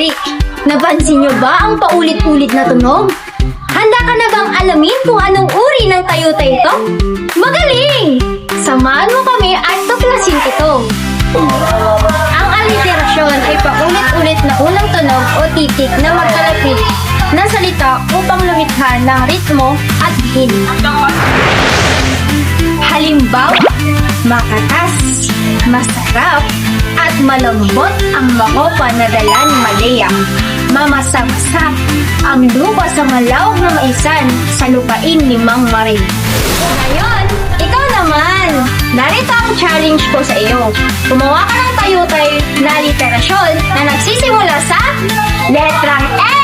uri. Napansin niyo ba ang paulit-ulit na tunog? Handa ka na bang alamin kung anong uri ng tayutay ito? Magaling! Samahan mo kami at tuklasin ito. Ang aliterasyon ay paulit-ulit na unang tunog o titik na magkalapit na salita upang lumikha ng ritmo at hini. Halimbawa, makatas, masarap, at malambot ang makopa na dala ni Malaya. Mamasaksak ang lupa sa malawak na maisan sa lupain ni Mang Marie. Ngayon, ikaw naman! Narito ang challenge ko sa iyo. Gumawa ka ng tayutay na literasyon na nagsisimula sa letrang L.